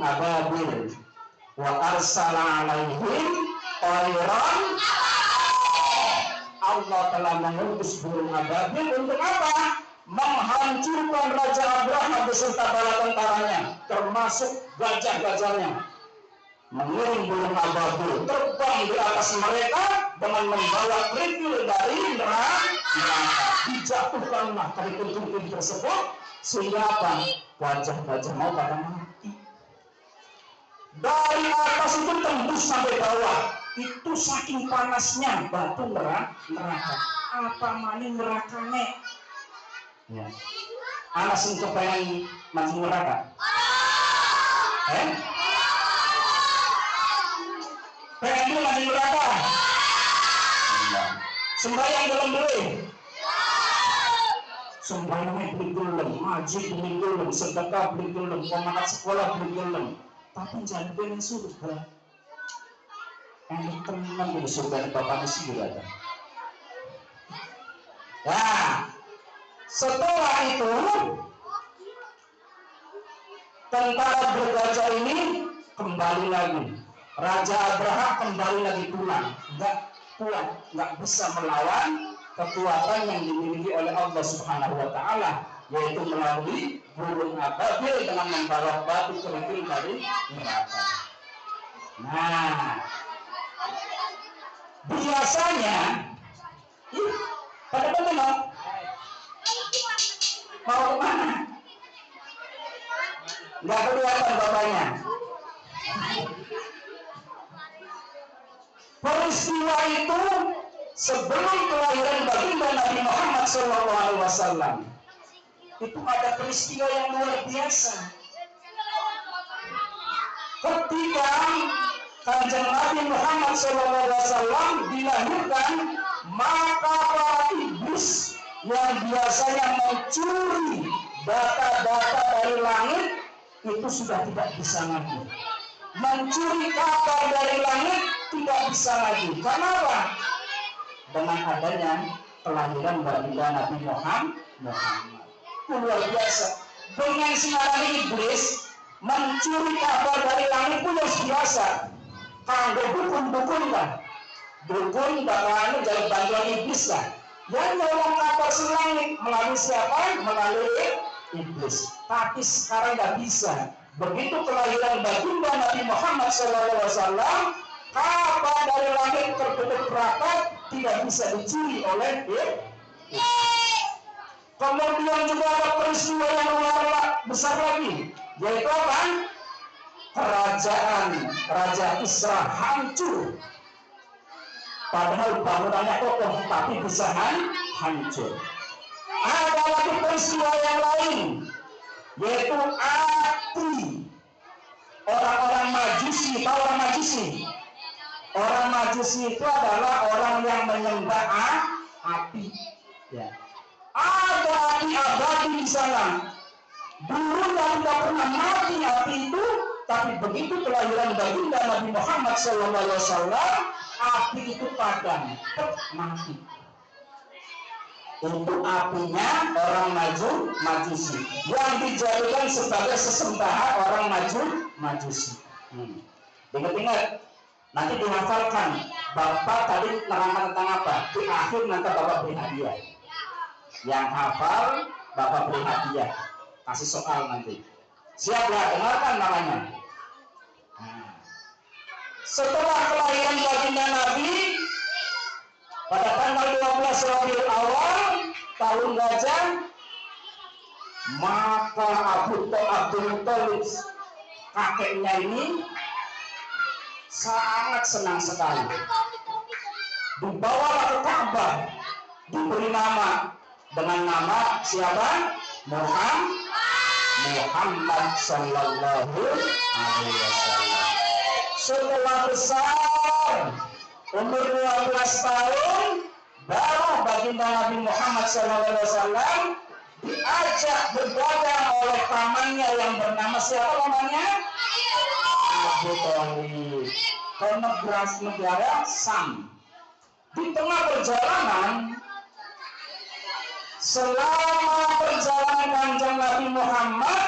ababil wa arsala alaihim tayran. Allah telah mengutus burung ababil untuk apa? Menghancurkan Raja Abraha beserta bala tentaranya, termasuk gajah-gajahnya. Mengirim burung ababil terbang di atas mereka dengan membawa kerikil dari neraka. Dijatuhkanlah kerikil-kerikil tersebut sehingga apa? Gajah-gajah mau pada mati. Dari atas itu tembus sampai bawah. Itu saking panasnya batu neraka. Apa mani nerakane? Ya. Anak sing kepengen masuk neraka. Pengen dulu masuk neraka. Sembahyang dalam diri. Sembahyangnya beli-gelem, ngaji beli-gelem, sedekah beli-gelem, komandat sekolah beli-gelem. Tapi jangan pengen surga. Enak teman di surga Bapak sih ada. Nah, setelah itu tentara bergajah ini kembali lagi. Raja Abraha kembali lagi pulang, nggak kuat, nggak bisa melawan kekuatan yang dimiliki oleh Allah Subhanahu Wa Taala, yaitu melalui burung ababil dengan membawa batu kerikil dari neraka. Nah, biasanya, pada tengok mau kemana? Nggak kelihatan bapaknya. Peristiwa itu sebelum kelahiran baginda Nabi Muhammad SAW itu ada peristiwa yang luar biasa. Ketika Kanjeng Nabi Muhammad SAW dilahirkan, maka para iblis yang biasanya mencuri data-data dari langit itu sudah tidak bisa lagi. Mencuri kabar dari langit tidak bisa lagi. Kenapa? Dengan adanya kelahiran baginda Nabi Muhammad. Luar biasa. Dengan sinarani iblis mencuri kabar dari langit pun biasa. Kalau dukun lah. Dukun bakalan jadi bantuan iblis lah. Yang nyolong kabar selangit melalui siapa? Melalui iblis. Tapi sekarang nggak bisa. Begitu kelahiran baginda Nabi Muhammad SAW, kabar dari langit tertutup rapat, tidak bisa dicuri oleh iblis. Kemudian juga ada peristiwa yang luar besar lagi, yaitu apa? Kerajaan Raja Isra hancur. Padahal bangunannya kokoh, tapi bisa hancur. Ada lagi peristiwa yang lain, yaitu api. Orang-orang Majusi, tahu orang Majusi? Orang Majusi itu adalah orang yang menyembah api. Ya. Ada api abadi di sana. Dulu tidak pernah mati api itu, tapi begitu kelahiran baginda Nabi Muhammad SAW, api itu padam, mati. Untuk apinya orang Majusi yang dijadikan sebagai sesembahan orang Majusi. Ingat-ingat, nanti dihafalkan. Bapak tadi nerangkan tentang apa? Di akhir nanti Bapak beri hadiah. Yang hafal Bapak beri hadiah. Kasih soal nanti. Siap ya, dengarkan namanya. Setelah kelahiran baginda Nabi pada tanggal 12 Rabiul Awal tahun gajah, maka Abdul Muthalib kakeknya ini sangat senang sekali. Dibawalah ke Ka'bah, diberi nama dengan nama siapa? Muhammad Sallallahu Alaihi Wasallam. Setelah besar, umur 12 tahun, baru baginda Nabi Muhammad SAW diajak berdagang oleh pamannya yang bernama siapa namanya? Abu Thalib. Ke negara Sam. Di tengah perjalanan, selama perjalanan Kanjeng Nabi Muhammad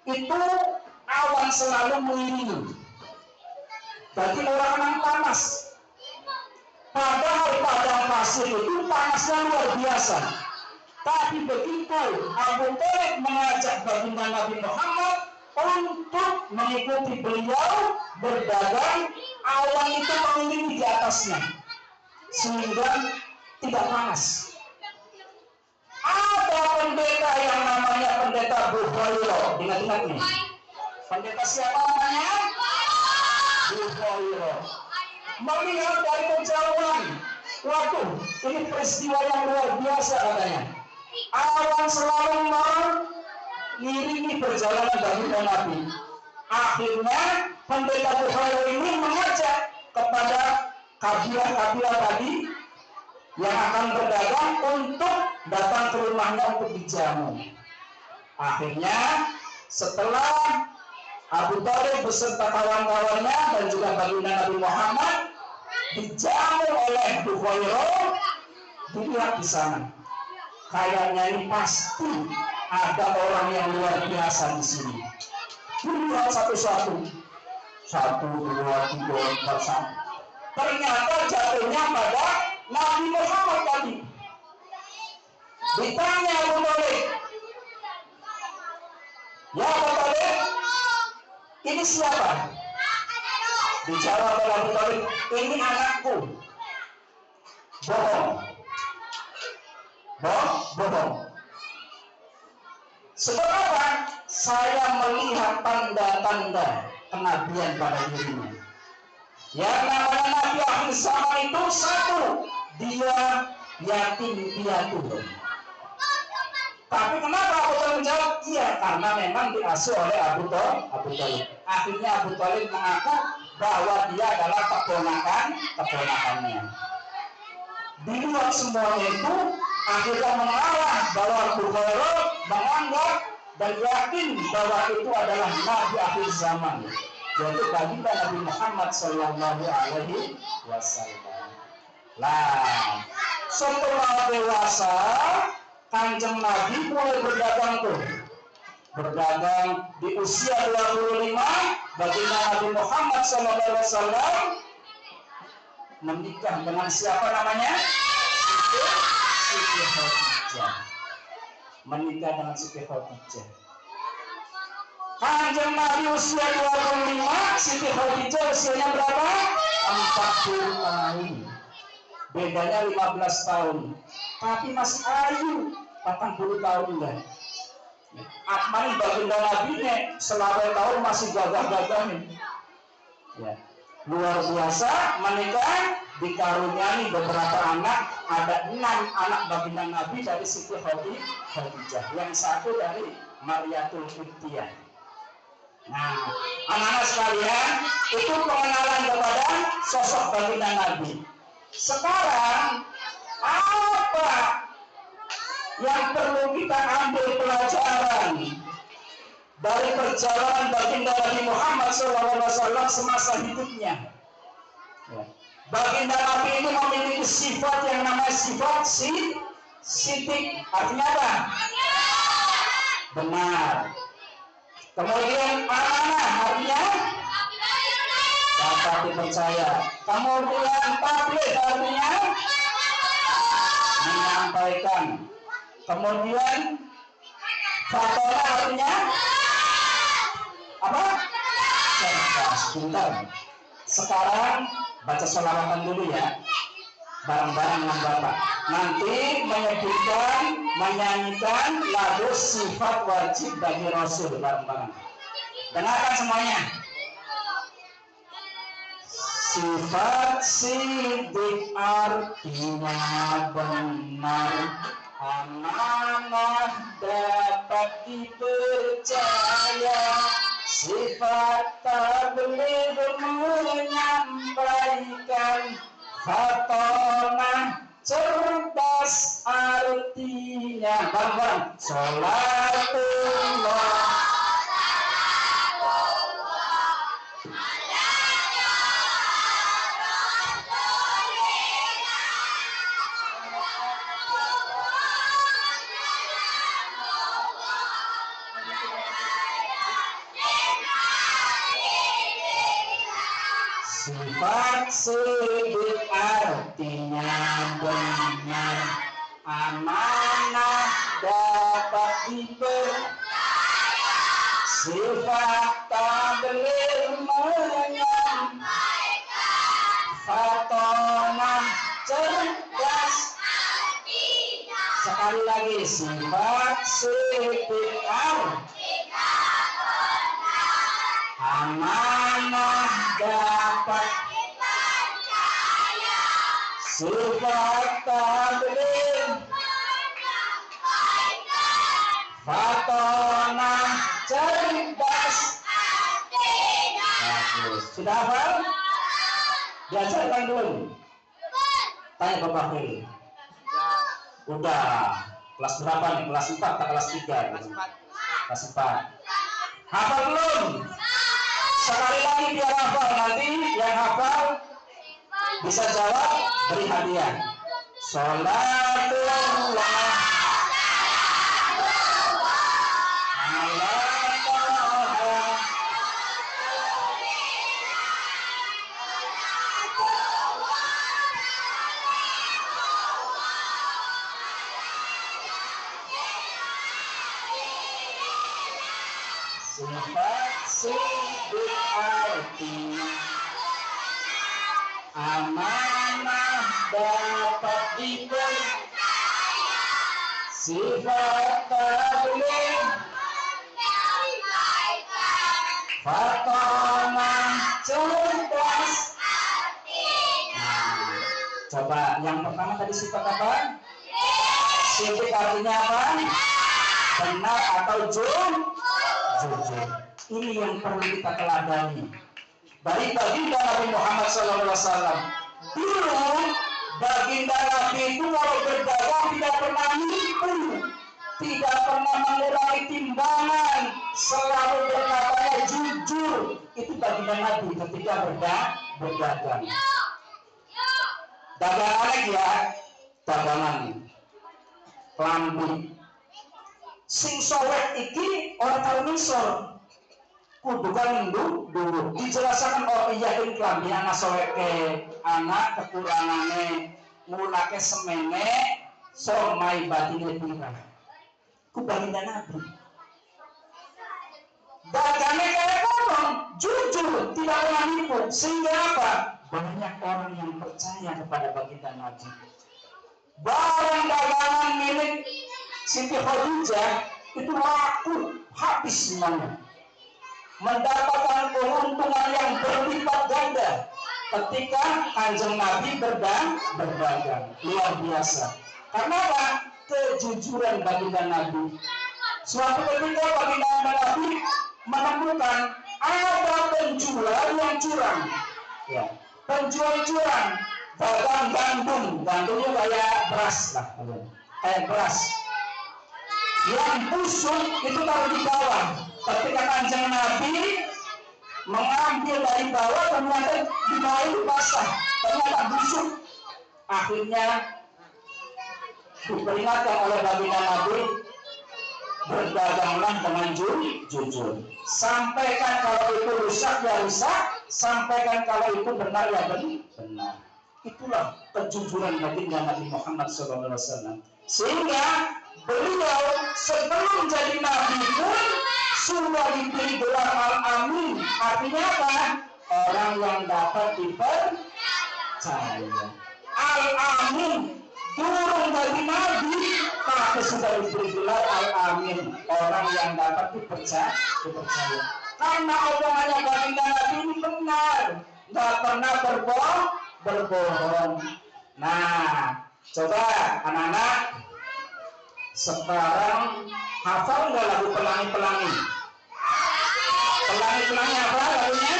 itu awan akan selalu mengiringi. Bagi orang yang panas, padahal padang pasir itu panasnya luar biasa. Tapi begitu Abu Thalib mengajak baginda Nabi Muhammad untuk mengikuti beliau berdagang, awan itu mengiringi di atasnya sehingga tidak panas. Ada pendeta yang namanya pendeta Buhairah. Ingat-ingat nih. Pendeta siapa namanya? Buhairah. Melihat dari kejauhan, waduh, ini peristiwa yang luar biasa katanya. Awan selalu mengiringi perjalanan baginda Nabi. Akhirnya pendeta Buhairah ini mengajak kepada kabilah-kabilah tadi yang akan berdagang untuk datang ke rumahnya untuk dijamu. Akhirnya setelah Abu Thalib beserta kawan-kawannya dan juga baginda Nabi Muhammad dijamu oleh Buhairah, dilihat di sana. Kayaknya ini pasti ada orang yang luar biasa di sini. Dilihat satu-satu, 1, 2, 3, 4, 1. Ternyata jatuhnya pada Nabi Muhammad tadi. Ditanya Abu Thalib, ya Abu Thalib, ini siapa? Dijawab oleh Abu Thalib, ini anakku. Bohong. Bohong. Sebab apa? Saya melihat tanda-tanda kenabian pada dirinya. Yang namanya Nabi akhir zaman itu satu, dia yatim piatu. Tapi kenapa Abu Thalib menjawab? Iya, karena memang diasuh oleh Abu Thalib. Akhirnya Abu Thalib mengaku bahwa dia adalah keponakannya. Dilihat semuanya itu, akhirnya mengarah bahwa Buhairah menganggap dan yakin bahwa itu adalah Nabi akhir zaman, yaitu baginda Nabi Muhammad Sallallahu Alaihi Wasallam. Nah, setelah dewasa, Kanjeng Nabi mulai berdagang di usia 25. Baginda Nabi Muhammad SAW menikah dengan siapa namanya? Siti Khadijah. Menikah dengan Siti Khadijah. Kanjeng Nabi usia 25, Siti Khadijah usianya berapa? 40 tahun. Bedanya 15 tahun. Tapi masih ayu, 40 tahun enggak. Akmani baginda Nabi selama tahun masih gagah-gagah nih. Ya. Luar biasa, menikah dikaruniai beberapa anak, ada 6 anak baginda Nabi dari Siti Khadijah, yang satu dari Mariatul Qibtiyah. Nah, anak-anak sekalian, itu pengenalan kepada sosok baginda Nabi. Sekarang apa yang perlu kita ambil pelajaran dari perjalanan baginda Nabi Muhammad SAW semasa hidupnya? Baginda Nabi ini memiliki sifat yang namanya sifat sidik. Artinya apa? Benar. Kemudian amanah, artinya dapat dipercaya. Kemudian tabligh, artinya menyampaikan. Kemudian fatona, artinya apa? Cerdas, pintar. Sekarang baca sholawatan dulu ya, bareng-bareng dengan Bapak. Nanti menyebutkan, menyanyikan lagu sifat wajib bagi Rasul bareng-bareng. Dengarkan semuanya. Sifat sidik artinya benar, amanah dapat dipercaya. Sifat tabligh menyampaikan, fatonah cerdas artinya bareng-bareng. Sholatullah Sifat sidik artinya benar, amanah dapat dipercaya. Sifat tabligh menyampaikan, fatonah cerdas. Sekali lagi, sifat sidik artinya amanah dapat dipercaya. Sifat tabligh fatonah cerdas. Sudah hafal? Diajarkan dulu. Tanya Bapak Hil. Udah. Kelas berapa nih? Kelas 4 atau kelas 3? Kelas 4. Hafal belum? Sekali lagi biar hafal. Nanti yang hafal bisa jawab, beri hadiah. Sholatullah sifat sidik artinya amanah dapat dipercaya. Sifat tabligh fatonah cerdas. Coba yang pertama tadi sifat apa? Sidik artinya apa? Benar atau jujur. Ini yang perlu kita teladani dari baginda Nabi Muhammad SAW. Dulu baginda Nabi itu kalau berdagang tidak pernah nipu, tidak pernah mengurangi timbangan, selalu berkatanya jujur. Itu baginda Nabi ketika berdagang. Dagangan ya, dagangan lambi. Sing sowek iki orang tahu misal kudu kan dulu dijelaskan yakin kelambi anak sowek ke anak kekurangannya ngulake semene somai batinnya pira ku baginda Nabi dagangnya kayak ngomong jujur tidak pernah nipu sehingga apa banyak orang yang percaya kepada baginda Nabi. Barang dagangan milik Siti Khadijah itu laku habis semuanya, mendapatkan keuntungan yang berlipat ganda ketika Kanjeng Nabi berdagang luar biasa. Karena apa? Kejujuran baginda Nabi. Suatu ketika baginda Nabi menemukan ada penjual yang curang, ya, penjual curang dagang gandumnya kayak beras lah, kayak beras. Yang busuk itu taruh di bawah. Ketika Kanjeng Nabi mengambil dari bawah, ternyata di bawah itu basah, ternyata busuk. Akhirnya diperingatkan oleh baginda Nabi, berdaganglah dengan jujur. Sampaikan kalau itu rusak ya rusak, sampaikan kalau itu benar ya benar. Itulah kejujuran baginda Nabi Muhammad SAW. Sehingga beliau sebelum jadi nabi pun sudah diberi gelar Al-Amin. Artinya apa? Orang yang dapat dipercaya. Al-Amin turun dari nabi, tapi sudah diberi gelar Al-Amin. Orang yang dapat dipercaya. Karena omongannya baginda Nabi ini benar, nggak pernah berbohong. Nah, coba anak-anak sekarang hafal nggak lagu pelangi-pelangi? Pelangi-pelangi apa lagunya?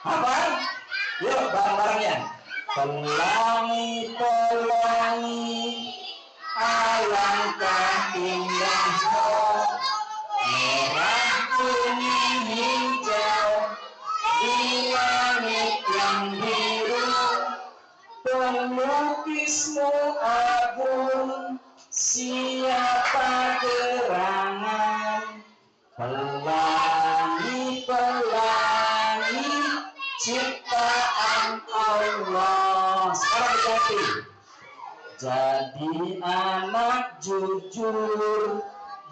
Hafal? Yuk bareng-barengnya. Pelangi-pelangi alangkah indahnya, merah kuning hijau di langit yang biru, pelukismu agung, siapa gerangan? Pelangi-pelangi ciptaan Allah. Sekarang diganti. Jadi anak jujur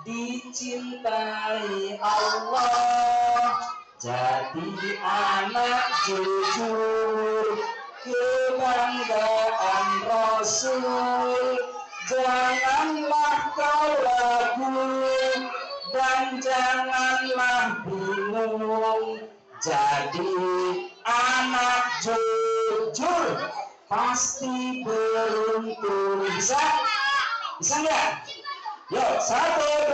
dicintai Allah. Jadi anak jujur kebanggaan Rasul. Janganlah kau ragu dan janganlah bingung. Jadi anak jujur pasti beruntung. Bisa? Bisa nggak? Yuk, 1,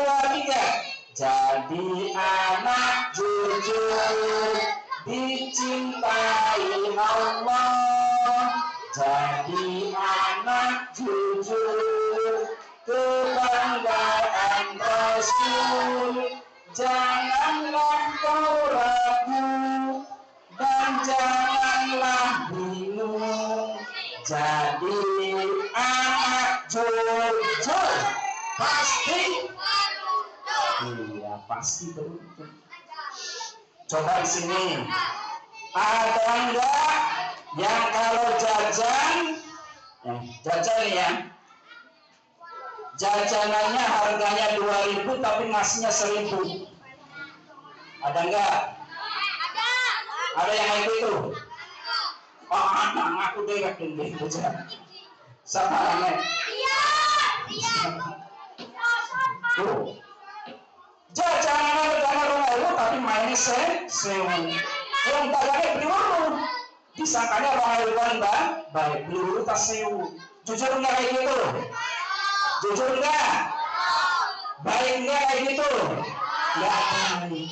2, 3. Jadi anak jujur dicintai Allah. Jadi anak jujur kebanggaan Rasul. Janganlah kau ragu dan janganlah bingung. Jadi anak jujur pasti, iya pasti beruntung. Coba di sini ada enggak yang kalau jajan ya, jajanannya harganya 2.000 tapi ngasihnya 1.000? Ada enggak? Ada yang kayak gitu? Oh, anak aku deh yakin deh jajan. Sama aneh. Tuh. Jajanan harganya 2.000 tapi mainnya 1.000. Yang dagangnya beli urut. Disangkanya orang baik beli urut tas 1.000. Jujur enggak kayak gitu? Jujur enggak? Baik enggak kayak gitu? Enggak baik.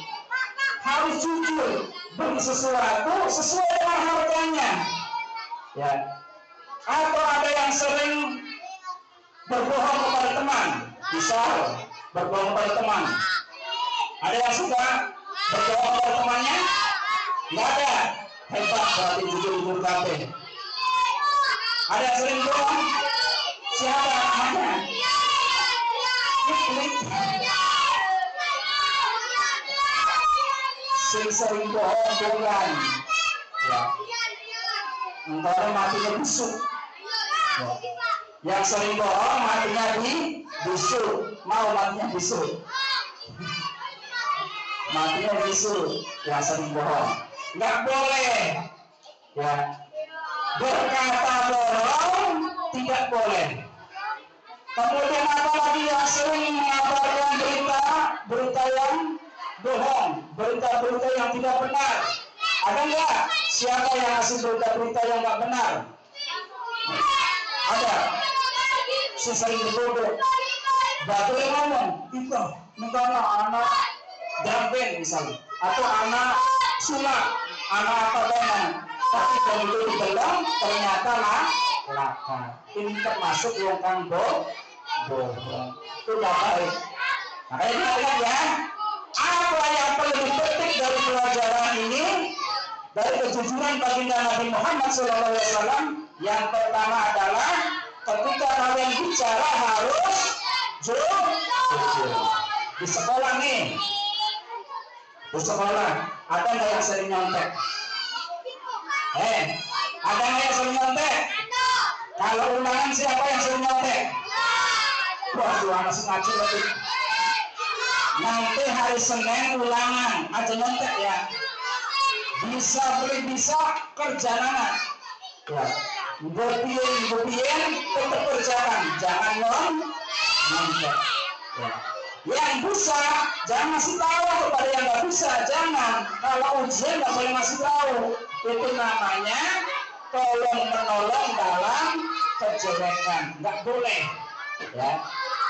Harus jujur, beli sesuatu sesuai dengan harganya. Ya. Atau ada yang sering berbohong kepada teman, misal berbohong kepada teman. Ada yang suka berbohong kepada temannya? Enggak ada. Hebat, berarti jujur kabeh. Ada yang sering bohong? Siapa namanya? Sering bohong bulan. Ya. Entar matinya busuk. Ya. Yang sering bohong matinya busuk. Mau matinya busuk? Matinya busuk. Yang sering bohong nggak boleh. Ya. Berkata bohong tidak boleh. Kemudian apa lagi yang sering mengabarkan berita yang bohong, berita-berita yang tidak benar? Ada nggak? Siapa yang ngasih berita-berita yang nggak benar? Ada. Sering dibodoh. Batu yang ngomong itu, misalnya anak jamben misalnya, atau anak sulap, anak apa namanya? Tapi begitu dibelang ternyata laka. Ini termasuk yang kang bohong. Itu nggak baik. Makanya kita lihat ya, apa yang perlu dipetik dari pelajaran ini, dari kejujuran baginda Nabi Muhammad SAW. Yang pertama adalah ketika kalian bicara harus jujur. Di sekolah nih, di sekolah ada nggak yang sering nyontek? Ada nggak yang sering nyontek? Kalau ulangan siapa yang sering nyontek? Waduh, anak sengaja lagi. Nanti hari Senin ulangan aja nyontek ya. Bisa beli bisa kerja anak. Ya. Gopien tetap berjalan, jangan nyontek. Ya. Yang bisa jangan ngasih tahu kepada yang nggak bisa, jangan. Kalau ujian nggak boleh ngasih tahu. Itu namanya tolong menolong dalam kejelekan, nggak boleh. Ya.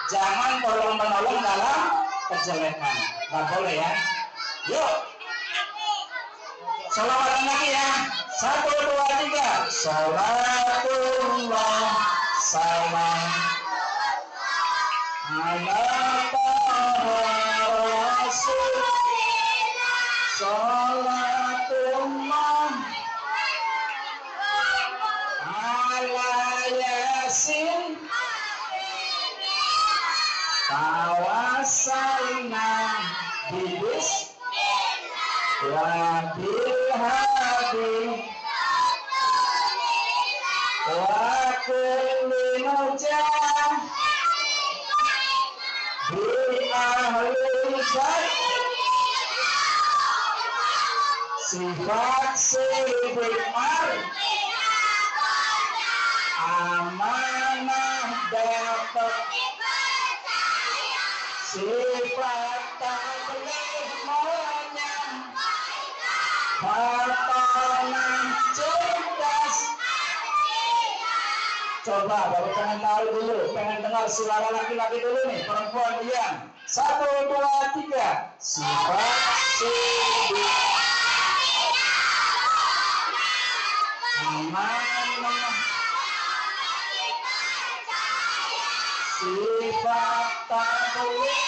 Jangan tolong menolong dalam kejelekan, nggak boleh ya. Yuk, sholawatan lagi ya. 1, 2, 3. Sholatullah salam ala Rasul. Sholatullah ala Yasin. Tawassalna bibis Wabil hadi wa kulli mujah bi ahli sifat sifat amanah dapat sifat tabligh pertolongan cerdas. Coba baru pengen tahu dulu, pengen dengar suara laki-laki dulu nih, perempuan diam. 1, 2, 3. Sifat amanah sifat tabligh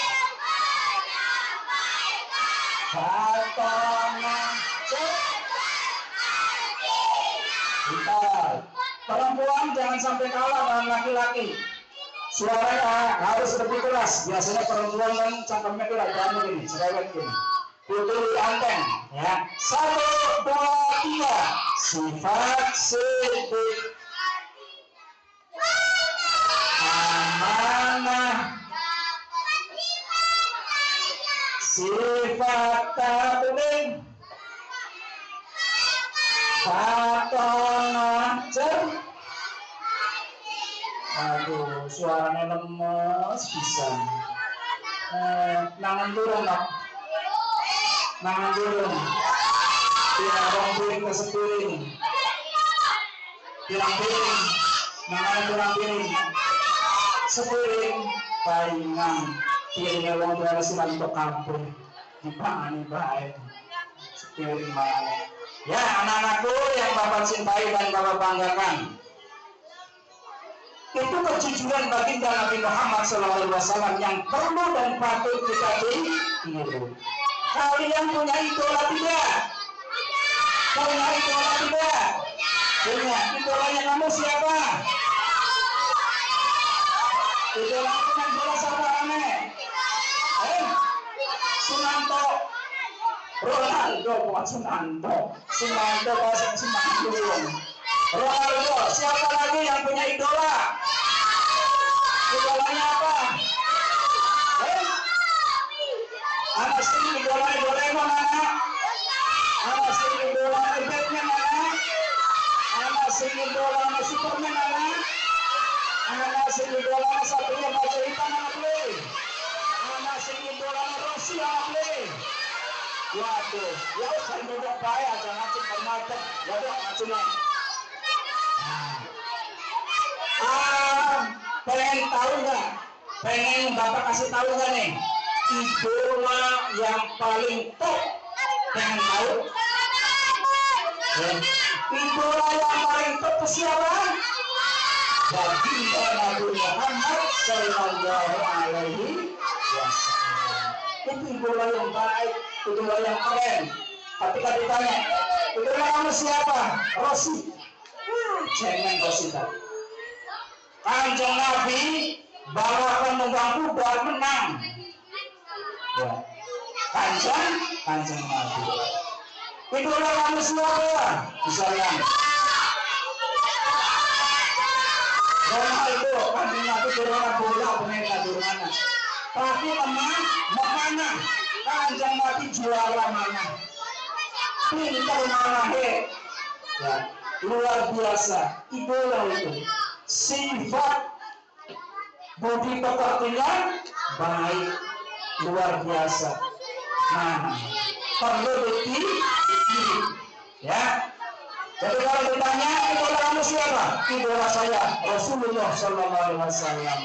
pertolongan cerdas. Perempuan jangan sampai kalah dengan laki-laki. Suaranya harus lebih keras. Biasanya perempuan kan cangkemnya tidak jalan begini, cerewet gini. Putri anteng, ya. 1, 2, 3. Sifat sidik amanah sifat tabligh pertolongan cerdas. Aduh, suaranya lemes bisa. Nangan turun, Pak. Nangan turun. Tidak orang piring ke sepiring. Pirang piring. Nangan pirang piring. Sepiring. Palingan. Piringnya orang tua silang untuk kampung. Dipangani baik. Sepiring mana. Ya, anak-anakku yang Bapak cintai dan Bapak banggakan. Itu kejujuran baginda Nabi Muhammad SAW yang perlu dan patut kita tiru. Kalian punya idola tidak? Punya idola tidak? Punya. Idolanya kamu siapa? Idola dengan bola siapa aneh? Sunanto. Ronaldo bukan Sunanto. Sunanto bahasa Sunanto. Ronaldo. Siapa lagi yang punya idola? Idolanya apa? Anak sini idola mana? Anak sini idola Batman mana? Anak sini idola Superman mana? Anak sini idola Satria Baja Hitam mana beli? Anak sini idola Rossi mana beli? Waduh, ya usah duduk baik aja ngacung bermata. Waduh, ngacungnya. Pengen tahu nggak? Pengen Bapak kasih tahu nggak nih? Idola yang paling top. Pengen tahu? Idola yang paling top siapa? Baginda Nabi Muhammad Sallallahu Alaihi Wasallam. Itu idola yang baik, idola yang keren. Ketika ditanya, idola kamu siapa? Rossi. Jangan Rossi tak. Kanjeng Nabi bawakan nunggang kuda menang. Ya. Kanjeng Nabi. Idola kamu siapa? Misalnya Ronaldo, Kanjeng Nabi idola bola boneka durana. Tapi teman mana? Kanjeng Nabi juara mana? Pintar mana ya, luar biasa idola itu. Sifat budi pekertian baik luar biasa. Nah, perlu ditiru ya. Jadi kalau ditanya idola kamu siapa? Idola saya Rasulullah Sallallahu Alaihi Wasallam.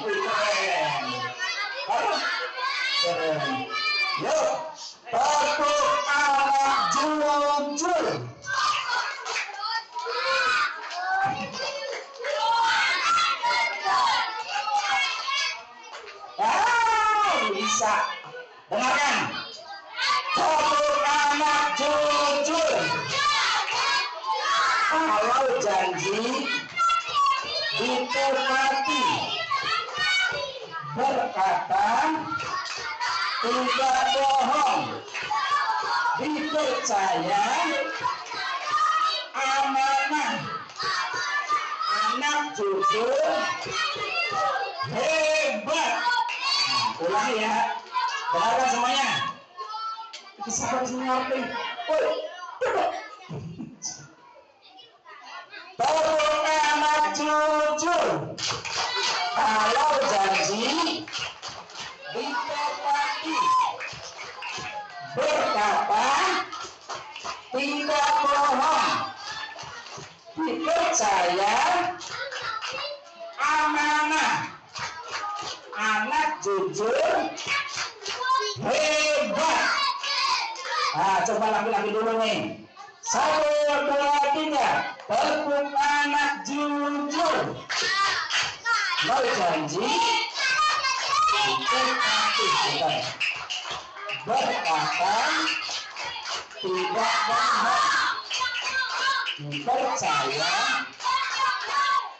Keren. Yuk, Batuk anak jujur. Bisa dengarkan. Batuk anak jujur. Kalau janji ditepati, berkata tidak bohong, dipercaya amanah, anak jujur, hebat. Nah, ulang ya, dengarkan semuanya. Sabar semua ngerti. Anak jujur, kalau janji ditepati, berkata tidak bohong, dipercaya amanah, anak jujur, hebat. Nah, coba laki-laki dulu nih. 1, 2, 3. Tekuk anak jujur, mau janji ditepati, berkata tidak bohong, dipercaya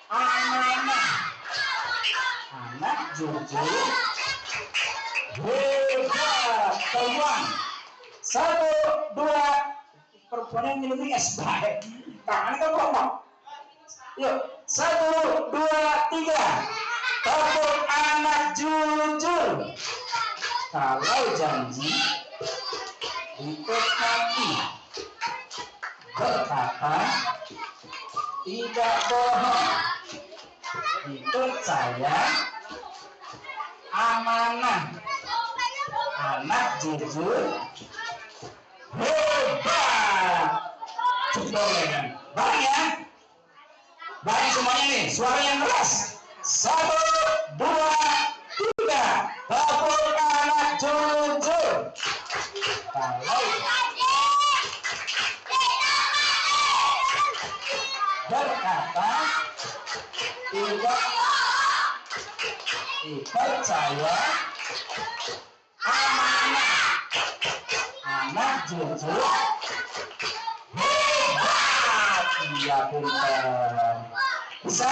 amanah, anak jujur, hebat. Peluang 1, 2. Perempuan yang milih es baik, tangan kan ngomong. Yuk, 1, 2, 3. Tekuk anak jujur, kalau janji ditepati, berkata tidak bohong, dipercaya amanah, anak jujur, hebat. Cukup bareng ya, bareng semuanya nih, suara yang keras. 1, 2, 3. Tekuk anak jujur, kalau berkata tidak dipercaya amanah, anak jujur, hebat. Iya pintar. Bisa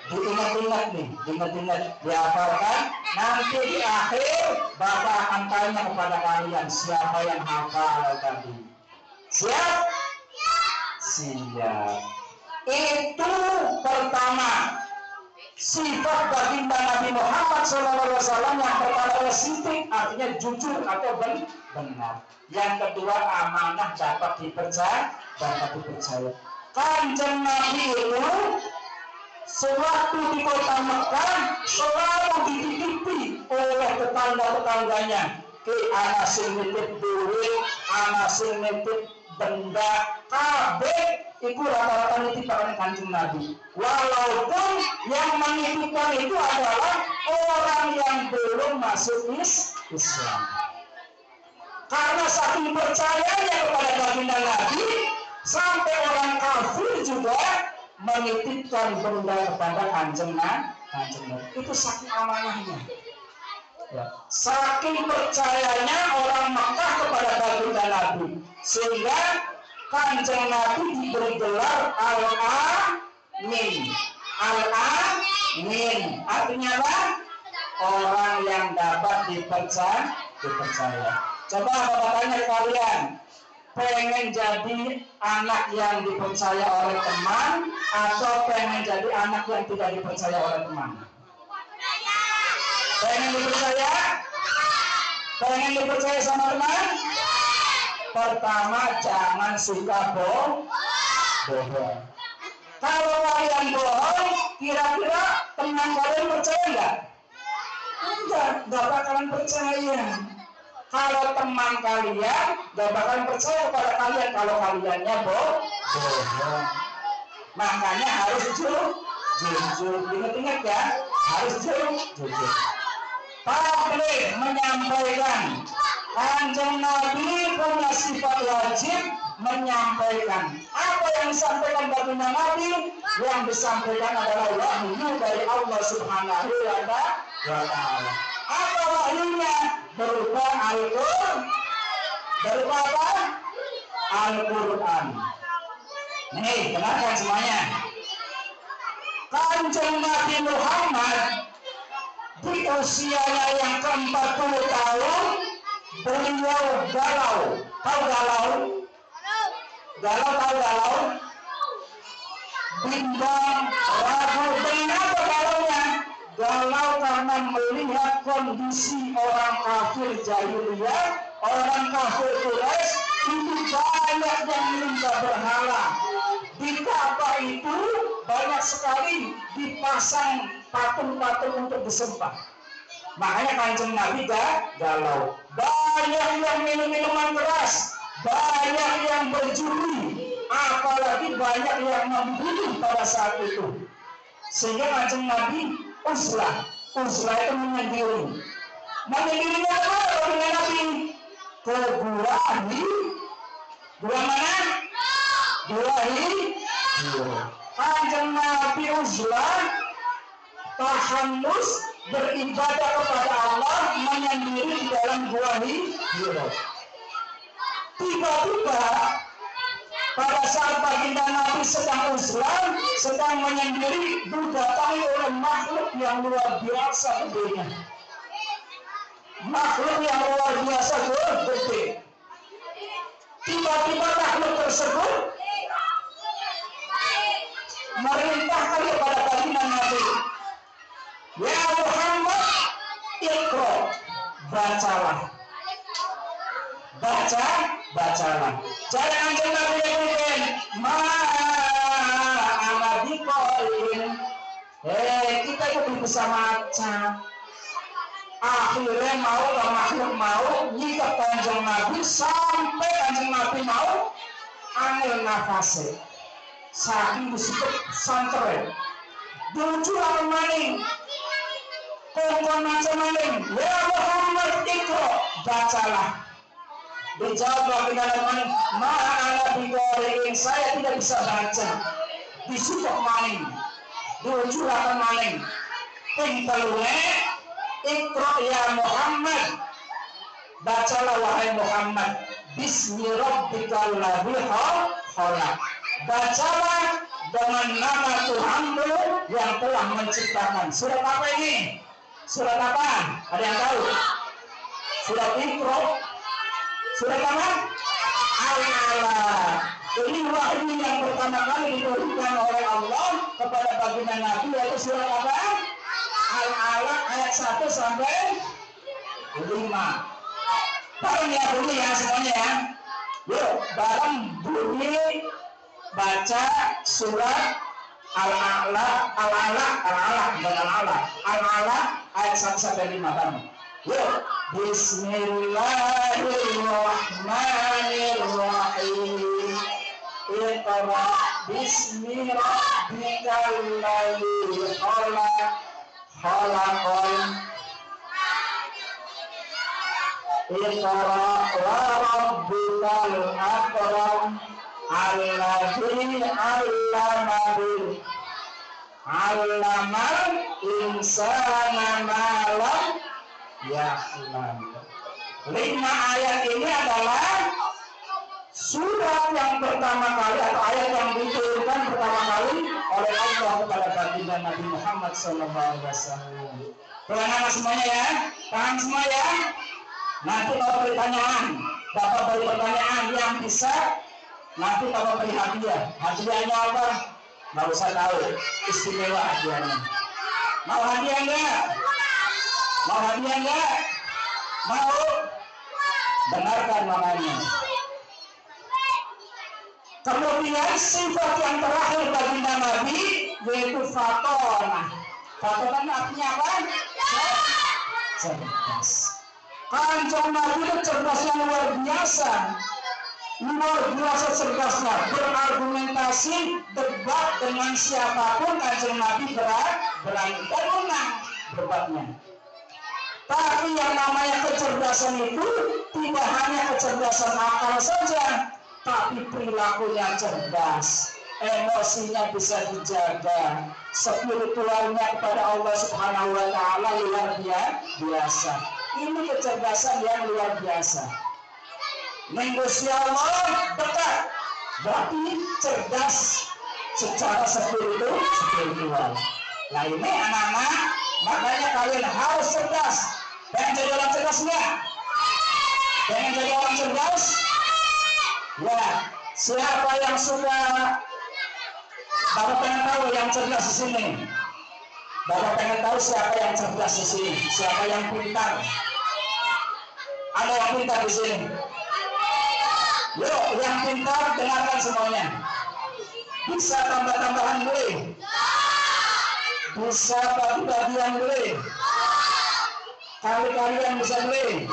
diingat-ingat nih, diingat-ingat, dihafalkan. Nanti di akhir Bapak akan tanya kepada kalian siapa yang hafal tadi. Siap? Siap. Itu pertama, sifat baginda Nabi Muhammad SAW. Yang pertama sidik, artinya jujur atau benar. Yang kedua amanah, dapat dipercaya. Kanjeng Nabi itu sewaktu di kota Mekah selalu dititipi oleh tetangga-tetangganya. Ke anak sing nitip duit, anak sing nitip benda, kabeh itu rata-rata nitipan Kanjeng Nabi. Walaupun yang menitipkan itu adalah orang yang belum masuk Islam. Karena saking percayanya kepada baginda Nabi, sampai orang kafir juga menitipkan benda kepada Kanjeng Nabi. Itu saking amanahnya. Ya. Saking percayanya orang Makkah kepada baginda Nabi, sehingga Kanjeng Nabi diberi gelar Al-Amin. Al-Amin artinya apa? Orang yang dapat dipercaya. Coba Bapak tanya kalian, pengen jadi anak yang dipercaya oleh teman atau pengen jadi anak yang tidak dipercaya oleh teman? Pengen dipercaya? Pengen dipercaya sama teman? Pertama, jangan suka bohong. Kalau kalian bohong, kira-kira teman kalian percaya nggak? Nggak bakalan percaya. Kalau teman kalian nggak bakalan percaya kepada kalian kalau kaliannya bohong. Makanya harus jujur. Ingat ya, harus jujur. Tabligh menyampaikan. Kanjeng Nabi punya sifat wajib menyampaikan. Apa yang disampaikan baginda Nabi? Yang disampaikan adalah wahyu dari Allah Subhanahu wa Ta'ala. Apa wahyunya? Berupa Al-Quran. Berupa apa? Al-Quran. Nih, dengarkan semuanya. Kanjeng Nabi Muhammad di usianya yang ke-40 tahun beliau galau. Tahu galau? Tahu galau? Bimbang, ragu. Kenapa galaunya? Galau karena melihat kondisi orang kafir jahiliyah, orang kafir Quraisy itu banyak yang menyembah berhala. Di Ka'bah itu banyak sekali dipasang patung-patung untuk disembah. Makanya Kanjeng Nabi galau. Banyak yang minum minuman keras, banyak yang berjudi, apalagi banyak yang membunuh pada saat itu. Sehingga Kanjeng Nabi uzlah itu menyendiri. Menyendirinya apa dengan Nabi? Ke gua mana? Gua Kanjeng Nabi uzlah, tahanus, beribadah kepada Allah, menyendiri di dalam gua Hira. Tiba-tiba pada saat baginda Nabi sedang uzlah, sedang menyendiri, didatangi oleh makhluk yang luar biasa gedenya. Makhluk yang luar biasa gede. Tiba-tiba makhluk tersebut merintahkan kepada baginda Nabi, ya Muhammad, Iqra, bacalah. Bacalah. Jangan Kanjeng Nabi mungkin ma'amadikoin. Kita itu bisa maca. Akhirnya makhluk mau nyikat Kanjeng Nabi sampai Kanjeng Nabi mau angel nafase. Saking disebut santre. Diucul maning. Kongkon macam maning. Ya Muhammad Iqra, bacalah. Dijawab baginda Nabi, ma'ana bigoriin, saya tidak bisa baca. Disuppuk maning, diucurakan maning. Tinggalnya, Iqra ya Muhammad, bacalah wahai Muhammad, Bismi rabbikal ladzi khalaq. Bacalah dengan nama Tuhanmu yang telah menciptakan. Surat apa ini? Surat apa? Ada yang tahu? Surat Iqra. Surat apa? Al-Alaq. Ini wahyu yang pertama kali diturunkan oleh Allah kepada baginda Nabi, yaitu surat apa? Al-Alaq ayat 1 sampai 5. Bareng ya bunyi ya semuanya ya. Yuk, bareng bunyi baca surat Al-Alaq ayat 1 sampai 5 bareng. Yuk, Bismillahirrahmanirrahim. Iqra bismi rabbikal ladzi khalaqal. Iqra wa rabbukal akram alladzi 'allamal insana ma lam ya'lam. 5 ayat ini adalah surat yang pertama kali atau ayat yang diturunkan pertama kali oleh Allah kepada baginda Nabi Muhammad SAW. Paham semuanya ya? Paham semua ya? Nanti kalau pertanyaan, Bapak beri pertanyaan yang bisa, nanti Bapak beri hadiah. Hadiahnya apa? Nggak usah tahu, istimewa hadiahnya. Mau hadiah enggak? Mau hadiah enggak? Mau? Dengarkan namanya. Kemudian sifat yang terakhir baginda Nabi yaitu fatonah. Fatonah artinya apa? Cerdas. Kanjeng Nabi itu cerdas yang luar biasa. Luar biasa cerdasnya. Berargumentasi, debat dengan siapapun Kanjeng Nabi berani dan menang debatnya. Tapi yang namanya kecerdasan itu tidak hanya kecerdasan akal saja, tapi perilakunya cerdas, emosinya bisa dijaga, spiritualnya kepada Allah Subhanahu wa Ta'ala luar biasa. Ini kecerdasan yang luar biasa. Mengikuti Allah dekat, berarti cerdas secara spiritual. Nah ini anak-anak, makanya kalian harus cerdas. Dan jadi orang cerdas enggak? Pengen jadi orang cerdas? Ya, siapa yang suka? Bapak pengen tahu yang cerdas di sini. Bapak pengen tahu siapa yang cerdas di sini, siapa yang pintar. Ada yang pintar di sini? Yuk, yang pintar dengarkan semuanya. Bisa tambah-tambahan boleh? Bisa bagi-bagian boleh? Kali-kalian bisa boleh?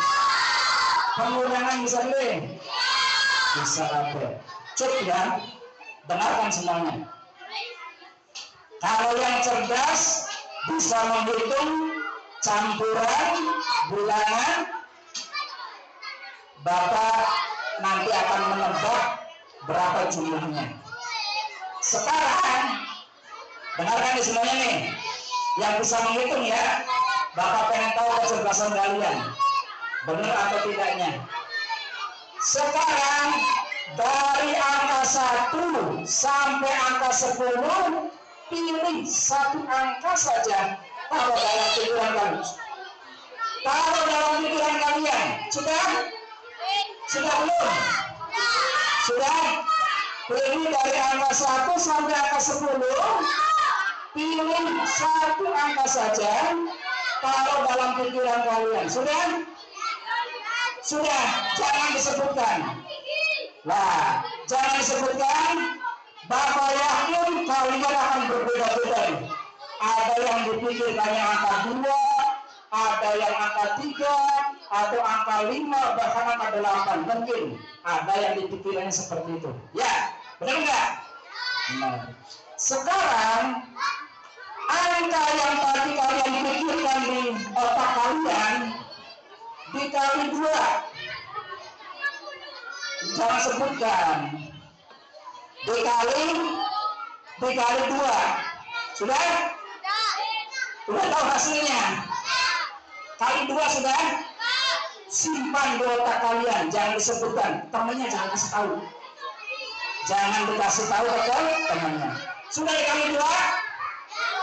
Pengurangan bisa boleh? Bisa apa? Cukup ya, dengarkan semuanya. Kalau yang cerdas bisa menghitung campuran bilangan, Bapak nanti akan menebak berapa jumlahnya. Sekarang dengarkan di semuanya nih, yang bisa menghitung ya. Bapak pengen tahu kecerdasan kalian, benar atau tidaknya. Sekarang dari angka 1 sampai angka 10, pilih satu angka saja, taruh dalam pikiran kalian. Taruh dalam pikiran kalian. Sudah? Sudah belum? Sudah? Pilih dari angka 1 sampai angka 10, pilih satu angka saja, taruh dalam pikiran kalian. Sudah? Sudah, jangan disebutkan. Nah, jangan disebutkan. Bapak yakin kalian akan berbeda-beda. Ada yang dipikirkannya angka 2, ada yang angka 3, atau angka 5, bahkan angka 8. Mungkin ada yang dipikirkannya seperti itu. Ya, benar nggak? Benar. Sekarang angka yang tadi kalian pikirkan di otak kalian dikali 2. Jangan sebutkan. Dikali 2. Sudah? Sudah tahu hasilnya? Kali 2 sudah? Simpan di otak kalian, jangan disebutkan. Temannya jangan kasih tahu. Jangan dikasih tahu ke temannya. Sudah dikali 2?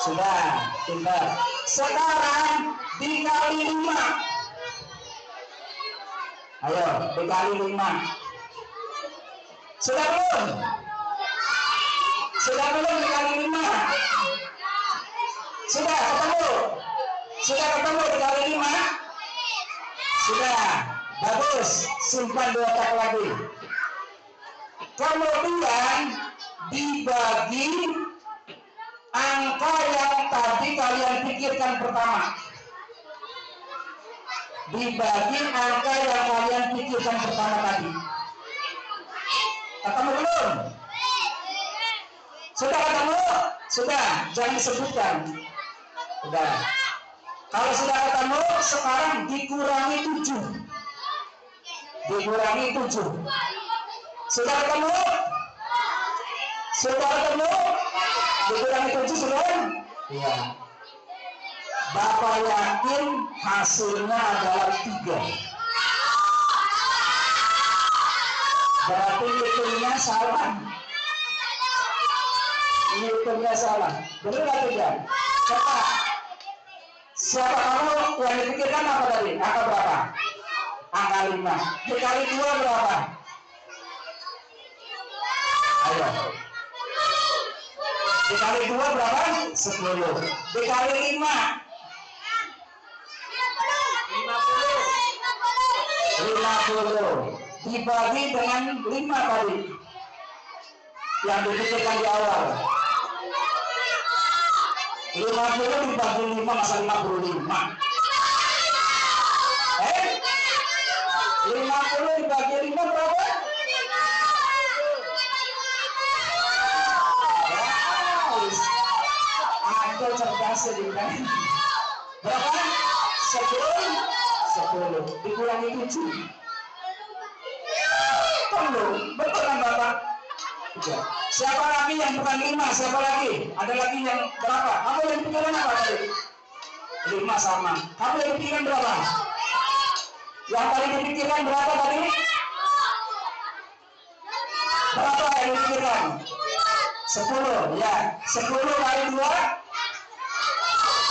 Sudah, pintar. Sekarang dikali 5. Ayo, dikali 5. Sudah belum? Sudah belum dikali 5? Sudah ketemu? Sudah ketemu dikali 5? Sudah, bagus. Simpan di otak lagi. Kemudian dibagi angka yang tadi kalian pikirkan pertama. Dibagi angka yang kalian pikirkan pertama tadi. Ketemu belum? Sudah ketemu? Sudah, jangan disebutkan. Sudah. Kalau sudah ketemu, sekarang dikurangi 7. Dikurangi 7. Sudah ketemu? Sudah ketemu? Dikurangi 7 sudah? Iya. Bapak yakin hasilnya adalah 3. Berarti hitungnya salah. Hitungnya salah. Benar nggak tidak? Coba. Siapa kamu yang dipikirkan apa tadi? Angka berapa? Angka 5. Dikali 2 berapa? Ayo. Dikali 2 berapa? 10. Dikali 5? 50. Dibagi dengan 5 tadi yang dipikirkan di awal. 50 dibagi 5 masa 55. 50 dibagi 5 berapa? Ada cerdas juga. Berapa? 10 dikurangi 7. Betul kan Bapak? Siapa lagi yang bukan 5? Siapa lagi? Ada lagi yang berapa? Kamu yang pikiran apa tadi? 5 sama. Kamu yang pikiran berapa? Yang tadi dipikirkan berapa tadi? Berapa yang dipikirkan? 10. Ya, 10 kali 2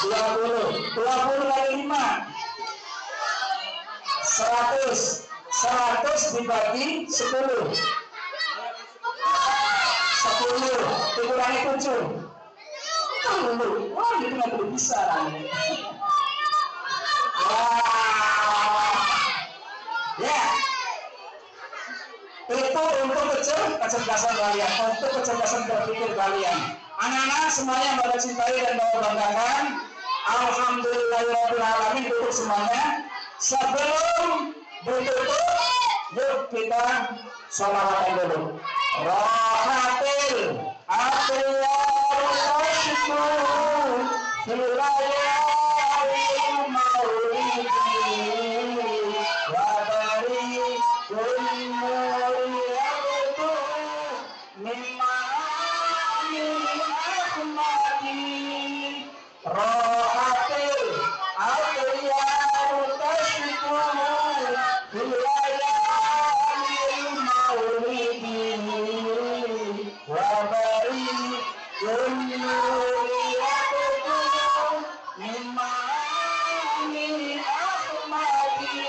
20. 20 kali 5 100. 100 dibagi 10. 10 dikurangi 7. Wah, itu nggak perlu bisa. Wah, ya. Itu untuk kecerdasan kalian, untuk kecerdasan berpikir kalian. Anak-anak semuanya yang Bapak cintai dan Bapak banggakan, alhamdulillahirobbilalamin untuk semuanya. Sebelum ditutup, yuk kita sholawatan dulu. Rohatil atriyarul asyku filayalil maulidi wabari kulmuri abdu mimma min ahmadi rohatil atriyarul asyku filayalil maulidi wabari kulmuri abdu mimma min ahmadi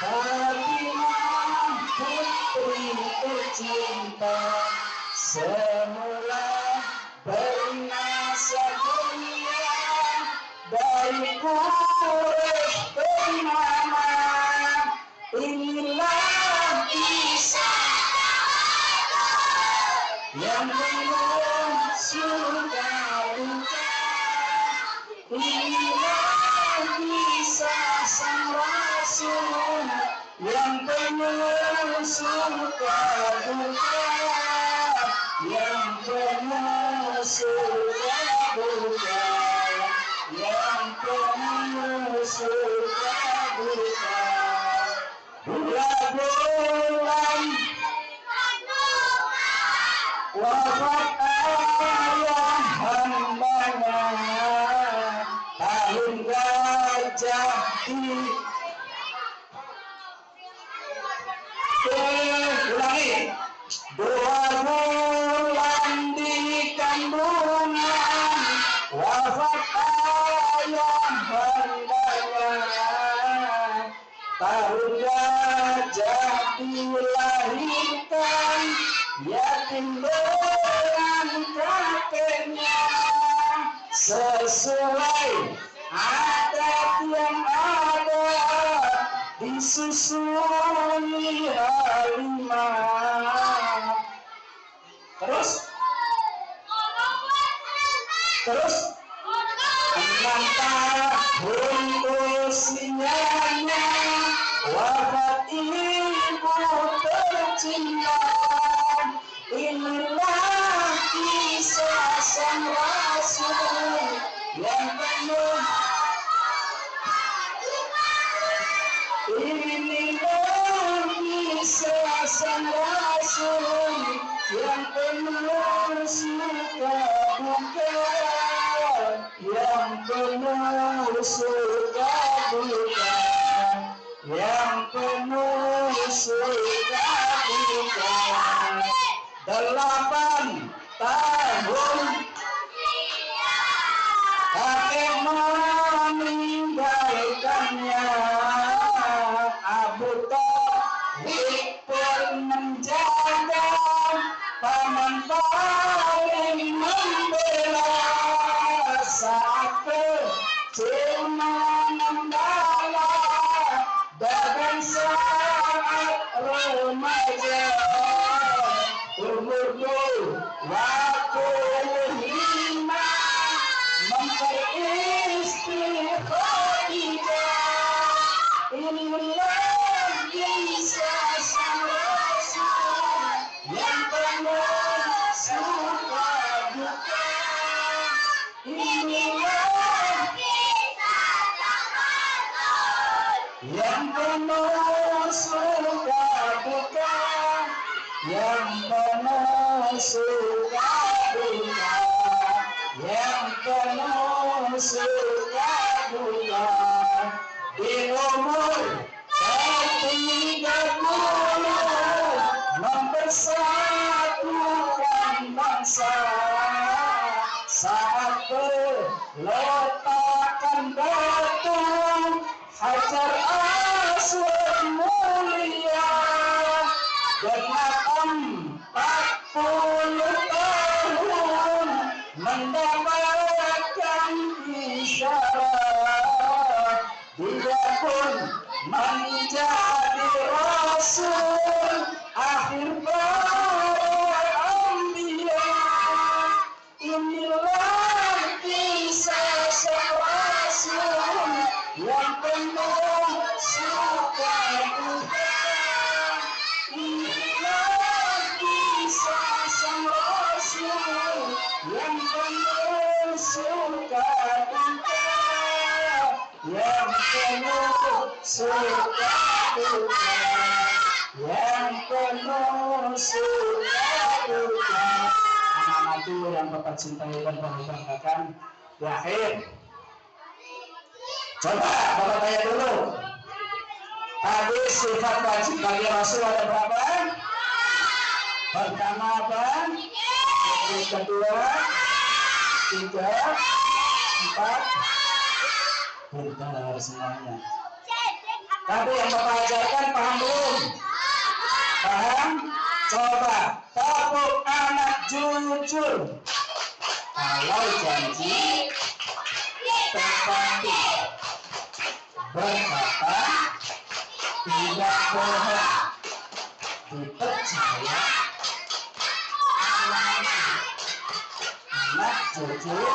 Fatimah putri tercinta semula bernasab mulia dari Quraisy bernama inilah kisah yang belum sudah buka inilah kisah sang Rasul yang penuh suka duka yang penuh suka duka yang penuh suka duka bulan wafat ayah hambanya tahun gajah di ulangi 2 bulan di kandungan wafat ayah hambanya tahun gajah dilahirkan yatim dengan kakeknya sesuai adat yang ada disusui halimah. Terus 6 tahun usianya wafat ibu tercinta inilah kisah sang Rasul yang penuh inilah kisah sang Rasul yang penuh suka duka yang penuh suka duka yang penuh suka duka 8 tahun kakek meninggalkannya Abu Thalib pun menjaga paman paling membela saat kecil mengendala bahkan saat remaja umur inilah yang penuh suka duka, yang penuh suka duka, yang penuh suka duka. Di umur ke-30 mempersatukan bangsa, saat peletakan batu Hajar Aswad mulia, genap 40 tahun mendapatkan isyarat, dia pun menjadi rasul akhir para anbiya. Inilah kisah sang rasul yang penuh suka duka. Inilah kisah sang rasul yang penuh suka duka, yang penuh suka duka, yang penuh suka duka. Anak-anakku yang Bapak cintai dan Bapak banggakan, di akhir coba Bapak tanya dulu, tadi sifat wajib bagi Rasul ada berapa? Pertama apa? Yang kedua, 3, 4. Pintar semuanya. Tapi yang Bapak ajarkan paham belum? Paham? Coba tepuk anak jujur. Kalau janji tepati, berkata tidak bohong, dipercaya, anak jujur.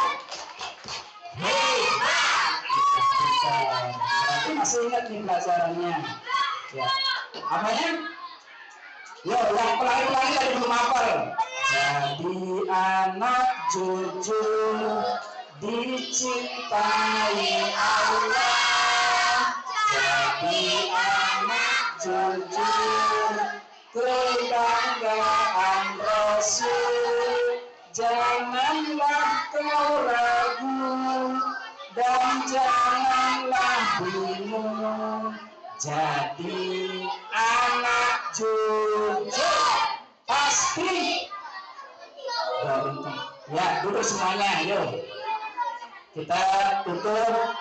Berarti masih ingat nih pelajarannya ya. Apanya? Yo, yang pelangi-pelangi tadi belum hafal. Jadi anak jujur dicintai Allah. Jadi anak jujur kebanggaan Rasul. Janganlah kau ragu dan janganlah bingung, jadi anak jujur pasti. Ya, duduk semuanya, yuk kita tutup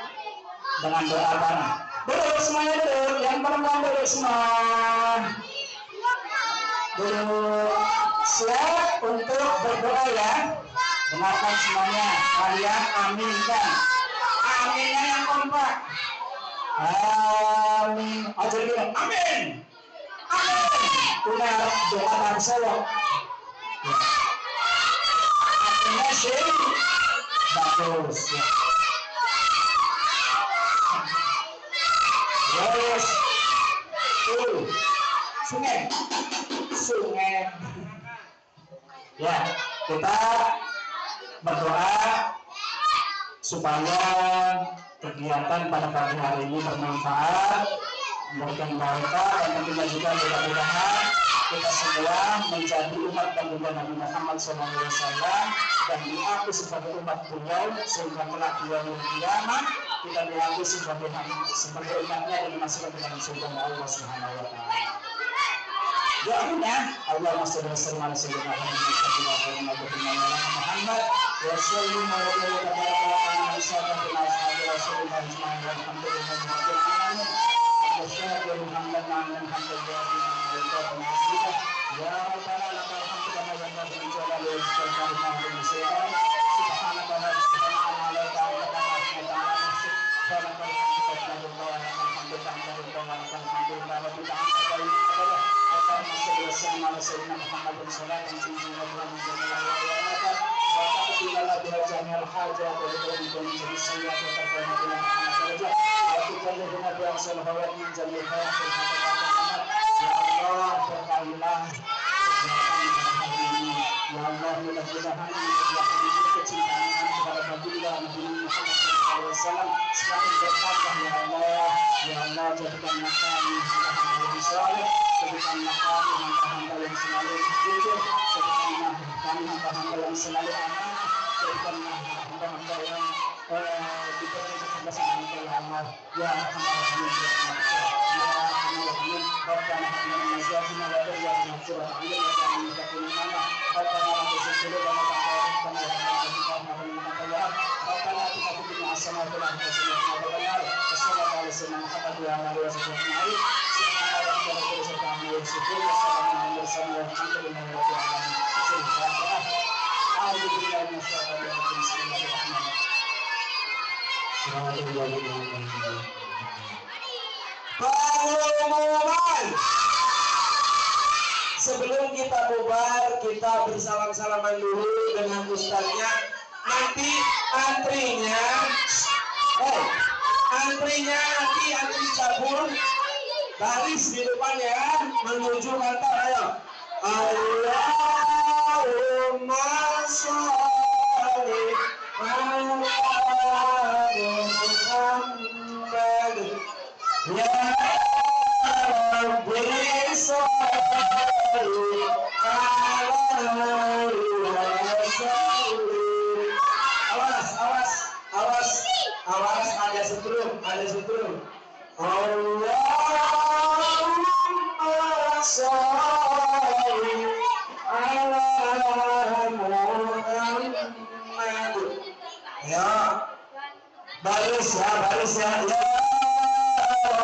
dengan doa bareng. Duduk semuanya, duduk. Yang perempuan duduk semua. Duduk. Siap untuk berdoa ya. Dengarkan semuanya, kalian aminkan. Aminnya yang kompak. Amin. Ajar bilang amin. Amin. Udah doa dari saya. Aminnya sih bagus ya. Yes. Sungai. Ya, kita berdoa supaya kegiatan pada pagi hari ini bermanfaat, memberikan barokah, dan tentunya juga mudah-mudahan kita semua menjadi umat baginda Nabi Muhammad SAW dan diakui sebagai umat beliau, sehingga kelak di yaumul qiyamah kita diakui sebagai umatnya dan dimasukkan ke dalam surga Allah Subhanahu wa taala. Doanya Allahumma shalli wa sallim ala sayyidina Muhammad wa sallim ala Sayyidina Muhammadin salatan tunjina biha min jami'il khairat wa taqdina biha jami'al hajat wa tudhibuna min sayyi'at wa tarfa'una biha darajat wa tukallimuna biha salawat min jami'il khairat ya Allah berkailah ya Allah mudah-mudahan kecintaan kepada baginda jadikanlah kami hamba-hamba yang saleh, jadikanlah kami hamba-hamba yang selalu jujur, jadikanlah kami hamba-hamba yang selalu amanah, jadikanlah hamba-hamba yang diberi kecerdasan oleh Allah. Ya Arhamar Rahimin ya Arhamar Rahimin. Rabbana hab lana min azwajina wa dhurriyyatina qurrata a'yun waj'alna lil muttaqina imama. Rabbana la tuzigh qulubana ba'da idh hadaytana wa hab lana min ladunka rahmatan innaka antal wahhab. Rabbana atina fid dunya hasanah wa fil akhirati hasanah wa qina adzabannar. Wassallallahu ala sayyidina Muhammad wa ala alihi wa sahbihi ajma'in. Subhana rabbika rabbil izzati amma yasifun wa salamun alal mursalin walhamdulillahi rabbil alamin. A'udzu billahi minasy syaithanir rajim. Bismillahirrahmanirrahim. Pengumuman sebelum kita bubar, kita bersalam-salaman dulu dengan ustaznya. Nanti antrinya nanti antri cabur baris di depan ya, menuju kantor. Ayo, Allahumma sholli ala Muhammad ya Rabbi sholli alaihi wasallam. Awas, ada setrum. Allahumma sholli ala Muhammad. Ya, baris ya. Ya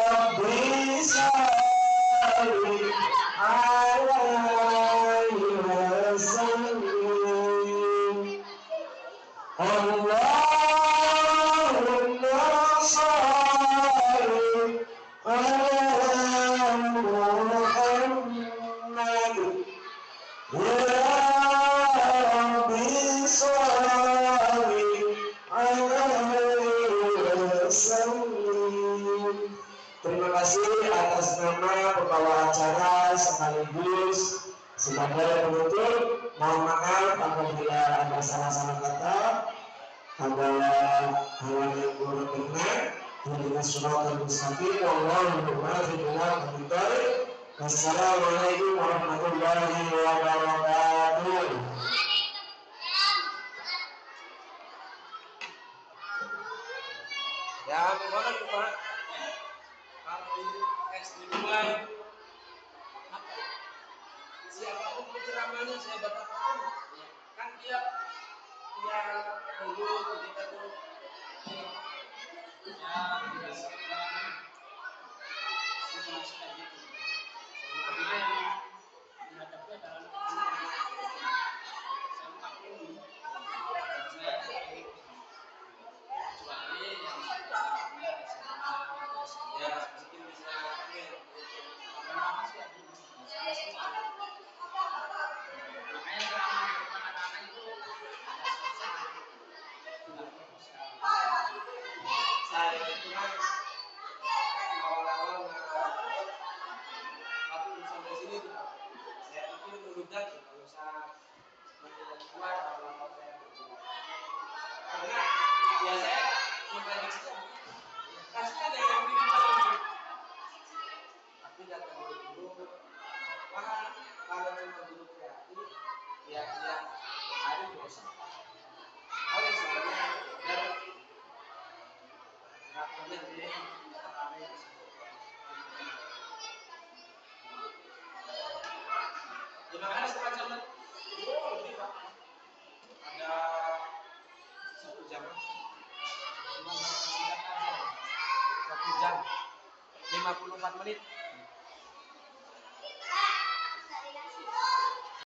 Rabbi sholli alaihi wasallam. Allahumma sholli ala Muhammad ya Rabbi sholli alaihi wasallam. Terima kasih atas nama pembawa acara sekaligus sebagai penutup. Mohon maaf apabila ada salah-salah kata, ada hal yang kurang benar. Dengan Shiratal Mustaqim, wallahu muwaffiq ila aqwamit thoriq. Wassalamualaikum warahmatullahi wabarakatuh. Ya, mohon Pak. Kalau SD mulai apa? Siapapun penceramahnya saya batalkan. Kan dia dulu ketika tuh ya berdasarkan situasi kayak gitu. Karena yang dihadapi adalah saya maklum saya kecuali yang sebelumnya ya mungkin bisa karena masih ada makanya anak-anak itu ada susah saya itu kan awal-awal waktu sampai sini tuh saya pikir meludak kalau saya keluar awal-awal saya berjuang karena ya saya memprediksi pasti ada yang bikin malu tapi kata guru kalau cuma guru kreatif ya ada dosa oleh sebabnya dan rakyatnya ini ramai di mana semacam lebih pak ada 1 jam cuma 1 jam 54 menit